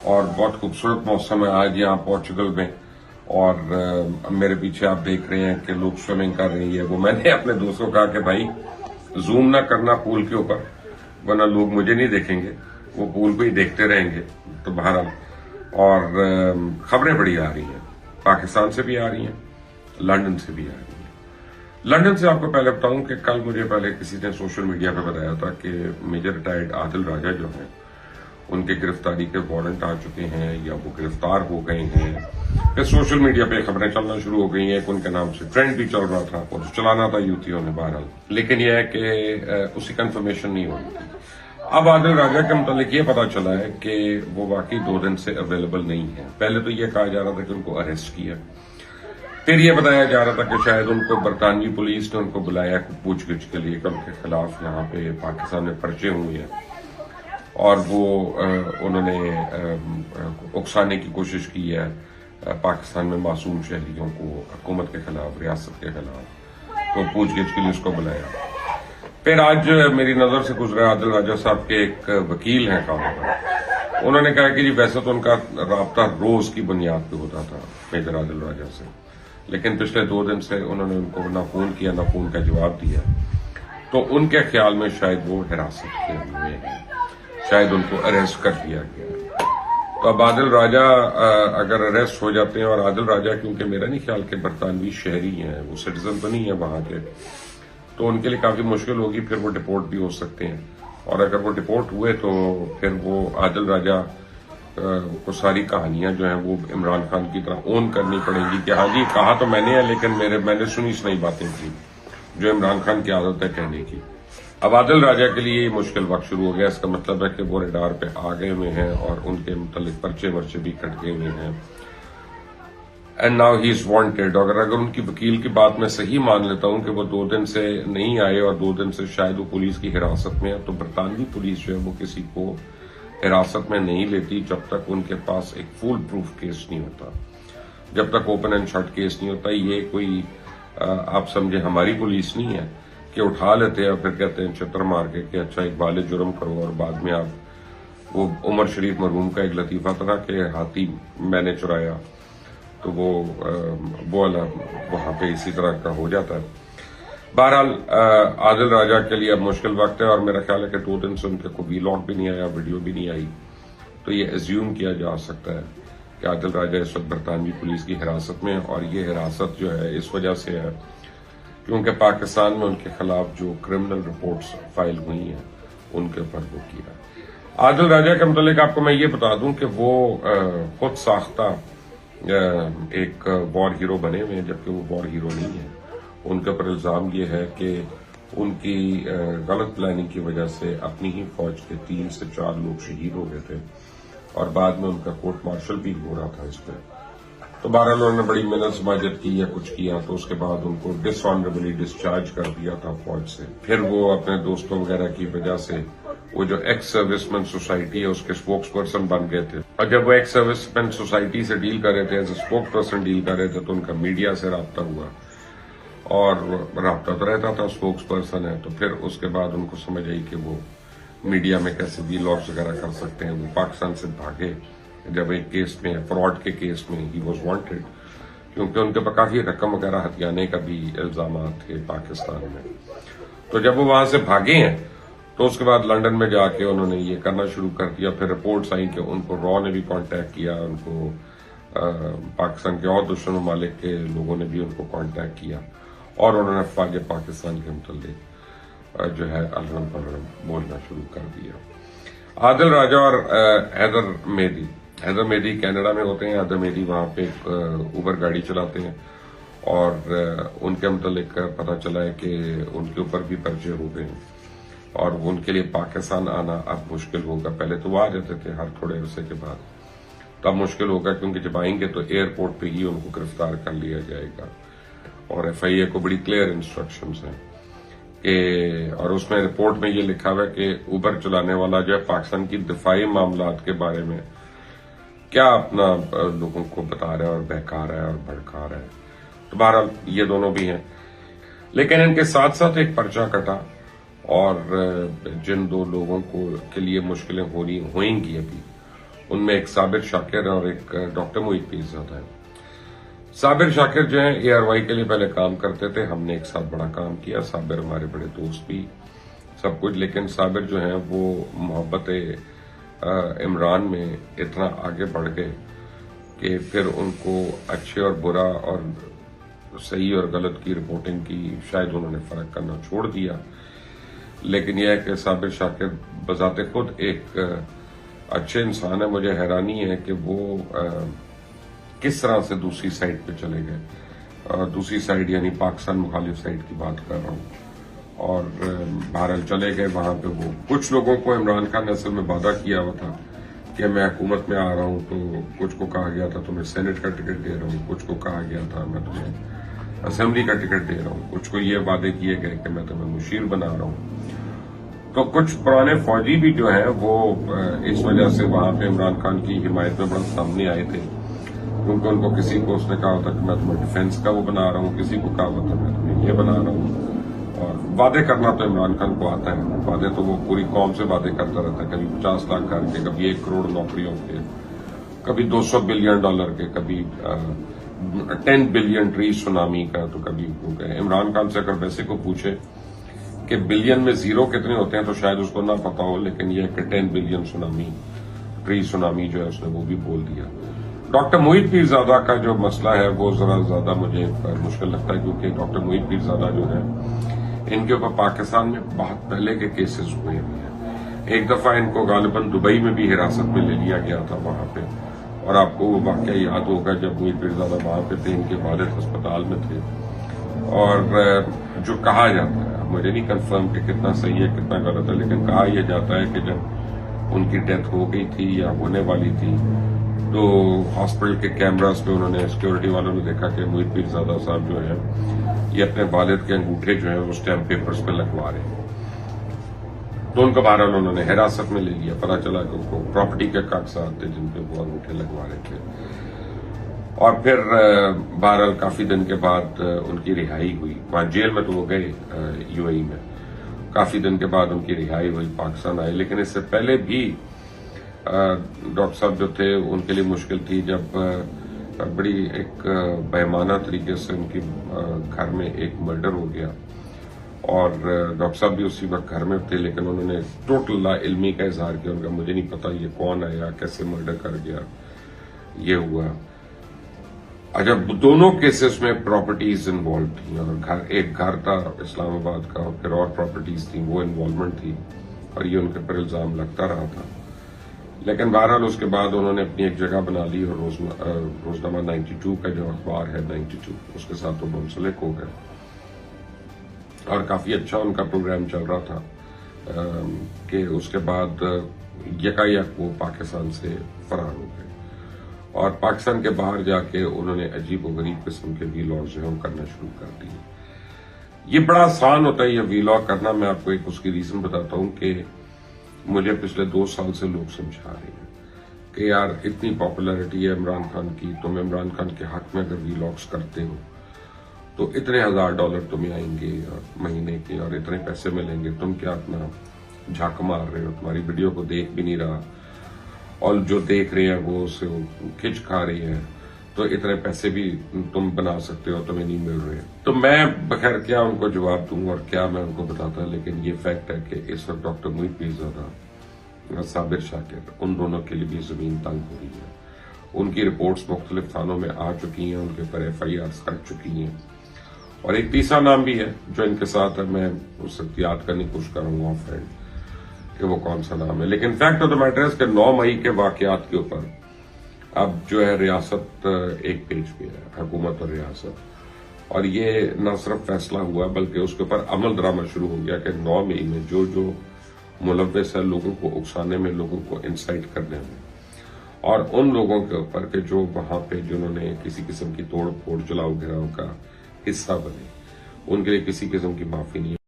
اور بہت خوبصورت موسم ہے آج یہاں پورچگل میں، اور میرے پیچھے آپ دیکھ رہے ہیں کہ لوگ سوئمنگ کر رہی ہے. وہ میں نے اپنے دوستوں کو کہا کہ بھائی زوم نہ کرنا پول کے اوپر، ورنہ لوگ مجھے نہیں دیکھیں گے، وہ پول کو ہی دیکھتے رہیں گے. تو بہرحال اور خبریں بڑی آ رہی ہیں، پاکستان سے بھی آ رہی ہیں، لندن سے بھی آ رہی ہیں. لندن سے آپ کو پہلے بتاؤں کہ کل مجھے پہلے کسی نے سوشل میڈیا پہ بتایا تھا کہ میجر ریٹائرڈ عادل راجہ جو ہیں ان کے گرفتاری کے وارنٹ آ چکے ہیں یا وہ گرفتار ہو گئے ہیں. پھر سوشل میڈیا پہ خبریں چلنا شروع ہو گئی ہیں کہ ان کے نام سے ٹرینڈ بھی چل رہا تھا اور چلانا تھا یوتھیوں نے بہرحال، لیکن یہ ہے کہ اسی کنفرمیشن نہیں ہو رہی تھی. اب عادل راجہ کے متعلق یہ پتا چلا ہے کہ وہ واقعی 2 دن سے اویلیبل نہیں ہے. پہلے تو یہ کہا جا رہا تھا کہ ان کو اریسٹ کیا، پھر یہ بتایا جا رہا تھا کہ شاید ان کو برطانوی پولیس نے ان کو بلایا پوچھ گچھ کے لیے کہ ان کے خلاف یہاں پہ پاکستان میں پرچے ہوئے ہیں اور وہ انہوں نے اکسانے کی کوشش کی ہے پاکستان میں معصوم شہریوں کو حکومت کے خلاف، ریاست کے خلاف، تو پوچھ گچھ کے لیے اس کو بلایا. پھر آج میری نظر سے گزرا عادل راجہ صاحب کے ایک وکیل ہیں کام پر، انہوں نے کہا کہ جی ویسے تو ان کا رابطہ روز کی بنیاد پہ ہوتا تھا میجر عادل راجہ سے، لیکن پچھلے 2 دن سے انہوں نے ان کو نہ فون کیا نہ فون کا جواب دیا. تو ان کے خیال میں شاید وہ حراست کے ہوئے ہیں، شاید ان کو اریسٹ کر دیا گیا. تو اب عادل راجہ اگر اریسٹ ہو جاتے ہیں، اور عادل راجہ کیونکہ میرا نہیں خیال کہ برطانوی شہری ہیں، وہ سٹیزن تو نہیں ہے وہاں کے، تو ان کے لیے کافی مشکل ہوگی. پھر وہ ڈپورٹ بھی ہو سکتے ہیں، اور اگر وہ ڈپورٹ ہوئے تو پھر وہ عادل راجہ کو ساری کہانیاں جو ہیں وہ عمران خان کی طرح اون کرنی پڑیں گی کہ ہاں جی کہا تو میں نے ہے، لیکن میں نے سنی باتیں تھی جو عمران خان کی عادت ہے کہنے کی. اب عادل راجہ کے لیے یہ مشکل وقت شروع ہو گیا. اس کا مطلب ہے کہ وہ ریڈار پہ آ گئے ہوئے ہیں اور ان کے متعلق پرچے بھی کٹ گئے ہوئے ہیں. And now he is wanted. اگر ان کی وکیل کی بات میں صحیح مان لیتا ہوں کہ وہ 2 دن سے نہیں آئے اور 2 دن سے شاید وہ پولیس کی حراست میں ہے، تو برطانوی پولیس جو ہے وہ کسی کو حراست میں نہیں لیتی جب تک ان کے پاس ایک فول پروف کیس نہیں ہوتا، جب تک اوپن اینڈ شٹ کیس نہیں ہوتا. یہ کوئی آپ سمجھے ہماری پولیس نہیں ہے کہ اٹھا لیتے ہیں اور پھر کہتے ہیں چتر مار کے کہ اچھا اقبال جرم کرو، اور بعد میں آپ وہ عمر شریف مرحوم کا ایک لطیفہ تھا کہ ہاتھی میں نے چرایا، تو وہ وہاں پہ اسی طرح کا ہو جاتا ہے. بہرحال عادل راجہ کے لیے اب مشکل وقت ہے، اور میرا خیال ہے کہ 2 دن سے ان کے کوئی ویلاگ بھی نہیں آیا، ویڈیو بھی نہیں آئی. تو یہ ایزیوم کیا جا سکتا ہے کہ عادل راجہ اس وقت برطانوی پولیس کی حراست میں، اور یہ حراست جو ہے اس وجہ سے ہے کیونکہ پاکستان میں ان کے خلاف جو کرمنل رپورٹس فائل ہوئی ہیں ان کے اوپر وہ کیا. عادل راجہ کے متعلق آپ کو میں یہ بتا دوں کہ وہ خود ساختہ ایک وار ہیرو بنے ہوئے ہیں، جبکہ وہ وار ہیرو نہیں ہے. ان کے اوپر الزام یہ ہے کہ ان کی غلط پلاننگ کی وجہ سے اپنی ہی فوج کے 3 سے 4 لوگ شہید ہو گئے تھے، اور بعد میں ان کا کورٹ مارشل بھی ہو رہا تھا اس پہ. تو بہرحال انہوں نے بڑی محنت سماجت کی یا کچھ کیا، تو اس کے بعد ان کو ڈس آنریبلی ڈسچارج کر دیا تھا فوج سے. پھر وہ اپنے دوستوں وغیرہ کی وجہ سے وہ جو ایکس سروس مین سوسائٹی ہے اس کے اسپوکس پرسن بن گئے تھے، اور جب وہ ایکس سروس مین سوسائٹی سے ڈیل کر رہے تھے، as a spokesperson deal کر رہے تھے، تو ان کا میڈیا سے رابطہ ہوا، اور رابطہ تو رہتا تھا، اسپوکس پرسن ہے. تو پھر اس کے بعد ان کو سمجھ آئی کہ وہ میڈیا میں کیسے ویلاگز وغیرہ کر سکتے ہیں. وہ پاکستان سے بھاگے جب ایک کیس میں، فراڈ کے کیس میں ہی واز وانٹیڈ، کیونکہ ان کے پاس کافی رقم وغیرہ ہتھیانے کا بھی الزامات تھے پاکستان میں. تو جب وہ وہاں سے بھاگے ہیں تو اس کے بعد لندن میں جا کے انہوں نے یہ کرنا شروع کر دیا. پھر رپورٹس آئیں کہ ان کو را نے بھی کانٹیکٹ کیا، ان کو پاکستان کے اور دشمن ممالک کے لوگوں نے بھی ان کو کانٹیکٹ کیا، اور انہوں نے افواج پاکستان کے متعلق جو ہے الرم پلرم بولنا شروع کر دیا. عادل راجہ اور حیدر میدی کینیڈا میں ہوتے ہیں. حیدر میدی وہاں پہ ایک اوبر گاڑی چلاتے ہیں، اور ان کے متعلق پتہ چلا ہے کہ ان کے اوپر بھی پرچے ہو گئے ہیں، اور ان کے لیے پاکستان آنا اب مشکل ہوگا. پہلے تو وہ آ جاتے تھے ہر تھوڑے عرصے کے بعد، تب مشکل ہوگا کیونکہ جب آئیں گے تو ایئرپورٹ پہ ہی ان کو گرفتار کر لیا جائے گا. اور ایف آئی اے کو بڑی کلیئر انسٹرکشنز ہیں کہ، اور اس میں رپورٹ میں یہ لکھا ہوا ہے کہ اوبر چلانے والا جو ہے پاکستان کی دفاعی معاملات کے بارے میں کیا اپنا لوگوں کو بتا رہا ہے اور بہکا رہا ہے اور بھڑکا رہا ہے. تو بہرحال یہ دونوں بھی ہیں، لیکن ان کے ساتھ ساتھ ایک پرچہ کٹا، اور جن 2 لوگوں کے لیے مشکلیں ہوئیں گی ابھی، ان میں ایک صابر شاکر اور ایک ڈاکٹر موہت پیرزادہ ہے۔ صابر شاکر جو ہیں ARY کے لیے پہلے کام کرتے تھے، ہم نے ایک ساتھ بڑا کام کیا، صابر ہمارے بڑے دوست بھی سب کچھ، لیکن صابر جو ہیں وہ محبت عمران میں اتنا آگے بڑھ گئے کہ پھر ان کو اچھے اور برا اور صحیح اور غلط کی رپورٹنگ کی شاید انہوں نے فرق کرنا چھوڑ دیا۔ لیکن یہ ہے کہ صابر شاکر بذات خود ایک اچھے انسان ہے، مجھے حیرانی ہے کہ وہ کس طرح سے دوسری سائڈ پہ چلے گئے، دوسری سائڈ یعنی پاکستان مخالف سائڈ کی بات کر رہا ہوں، اور بہرحال چلے گئے وہاں پہ۔ وہ کچھ لوگوں کو عمران خان نے اصل میں وعدہ کیا ہوا تھا کہ میں حکومت میں آ رہا ہوں، تو کچھ کو کہا گیا تھا تمہیں سینٹ کا ٹکٹ دے رہا ہوں، کچھ کو کہا گیا تھا میں تمہیں اسمبلی کا ٹکٹ دے رہا ہوں، کچھ کو یہ وعدے کیے گئے کہ میں تمہیں مشیر بنا رہا ہوں۔ تو کچھ پرانے فوجی بھی جو ہیں وہ اس وجہ سے وہاں پہ عمران خان کی حمایت میں بڑا سامنے آئے تھے، کیونکہ ان کو کسی کو اس نے کہا ہوتا کہ میں تمہیں ڈیفینس کا وہ بنا رہا ہوں، کسی کو کہا ہوتا میں تمہیں یہ بنا رہا ہوں۔ اور وعدے کرنا تو عمران خان کو آتا ہے، وعدے تو وہ پوری قوم سے وعدے کرتا رہتا ہے، کبھی 50 لاکھ گھر کے، کبھی 1 کروڑ نوکریوں کے، کبھی $200 بلین کے، کبھی 10 بلین ٹری سونامی کا، تو کبھی عمران خان سے اگر ویسے کو پوچھے کہ بلین میں زیرو کتنے ہوتے ہیں تو شاید اس کو نہ پتا ہو، لیکن یہ کہ 10 بلین ٹری سونامی جو ہے اس نے وہ بھی بول دیا۔ ڈاکٹر موہت پیرزادہ کا جو مسئلہ ہے وہ ذرا زیادہ مجھے مشکل لگتا ہے، کیونکہ ڈاکٹر موہت پیرزادہ جو ہے ان کے اوپر پاکستان میں بہت پہلے کے کیسز ہوئے ہیں۔ ایک دفعہ ان کو غالباً دبئی میں بھی حراست میں لے لیا گیا تھا وہاں پہ، اور آپ کو وہ واقعہ یاد ہوگا جب موہت پیرزادہ وہاں پہ تھے، ان کے والد ہسپتال میں تھے، اور جو کہا جاتا ہے، مجھے نہیں کنفرم کہ کتنا صحیح ہے کتنا غلط ہے، لیکن کہا یہ جاتا ہے کہ جب ان کی ڈیتھ ہو گئی تھی یا ہونے والی تھی تو ہاسپٹل کے کیمراز پہ انہوں نے سیکورٹی والوں نے دیکھا کہ موہت پیرزادہ صاحب جو ہیں یہ اپنے والد کے انگوٹھے جو ہیں وہ اسٹیمپ پیپرز پہ لگوا رہے ہیں، تو ان کو بہرحال انہوں نے حراست میں لے لیا۔ پتا چلا کہ ان کو پراپرٹی کے کاغذات تھے جن پہ وہ انگوٹھے لگوا رہے تھے، اور پھر بہرحال کافی دن کے بعد ان کی رہائی ہوئی، وہاں جیل میں تو وہ گئے UAE میں، کافی دن کے بعد ان کی رہائی ہوئی، پاکستان آئے۔ لیکن اس سے پہلے بھی ڈاکٹر صاحب جو تھے ان کے لیے مشکل تھی، جب بڑی ایک بہیمانہ طریقے سے ان کی گھر میں ایک مرڈر ہو گیا، اور ڈاکٹر صاحب بھی اسی وقت گھر میں تھے، لیکن انہوں نے ٹوٹل لا علمی کا اظہار کیا، ان کا مجھے نہیں پتا یہ کون آیا کیسے مرڈر کر گیا، یہ ہوا۔ اچھا، دونوں کیسز میں پراپرٹیز انوالو تھیں، اور ایک گھر تھا اسلام آباد کا، اور پھر اور پراپرٹیز تھیں، وہ انوالومنٹ تھی، اور یہ ان کے پر الزام لگتا رہا تھا۔ لیکن بہرحال اس کے بعد انہوں نے اپنی ایک جگہ بنا لی، اور روزنامہ 92 کا جو اخبار ہے 92، اس کے ساتھ وہ منسلک ہو گئے، اور کافی اچھا ان کا پروگرام چل رہا تھا کہ اس کے بعد یکایک وہ پاکستان سے فرار ہو گئے، اور پاکستان کے باہر جا کے انہوں نے عجیب و غریب قسم کے ویلاگز جو ہیں کرنا شروع کر دیے۔ یہ بڑا آسان ہوتا ہے یہ ویلاگ کرنا، میں آپ کو ایک اس کی ریزن بتاتا ہوں کہ مجھے پچھلے 2 سال سے لوگ سمجھا رہے ہیں کہ یار اتنی پاپولیرٹی ہے عمران خان کی، تم عمران خان کے حق میں اگر ویلاگز کرتے ہو تو اتنے $1000 تمہیں آئیں گے مہینے کے، اور اتنے پیسے ملیں گے، تم کیا اپنا جھاک مار رہے ہو، تمہاری ویڈیو کو دیکھ بھی نہیں رہا، اور جو دیکھ رہے ہیں وہ اسے کھچ کھا رہی ہیں، تو اتنے پیسے بھی تم بنا سکتے ہو، تمہیں نہیں مل رہے۔ تو میں بخیر کیا ان کو جواب دوں اور کیا میں ان کو بتاتا، لیکن یہ فیکٹ ہے کہ اس وقت ڈاکٹر موہت پیرزادہ، صابر شاکر، ان دونوں کے لیے بھی زمین تنگ ہو رہی ہے۔ ان کی رپورٹس مختلف تھانوں میں آ چکی ہیں، ان کے پر FIRs کٹ چکی ہیں، اور ایک تیسرا نام بھی ہے جو ان کے ساتھ ہے، میں اس وقت یاد کرنے کی کوشش کروں گا فرینڈ کہ وہ کون سا نام ہے۔ لیکن فیکٹ آف دا میٹر ہے کہ 9 مئی کے واقعات کے اوپر اب جو ہے ریاست ایک پیج پہ ہے، حکومت اور ریاست، اور یہ نہ صرف فیصلہ ہوا بلکہ اس کے اوپر عمل درآمد شروع ہو گیا کہ 9 مئی میں جو ملوث ہے لوگوں کو اکسانے میں، لوگوں کو انسائٹ کرنے میں، اور ان لوگوں کے اوپر کہ جو وہاں پہ جنہوں نے کسی قسم کی توڑ پھوڑ چلاؤ گھراؤ کا حصہ بنے، ان کے لیے کسی قسم کی معافی نہیں ہے۔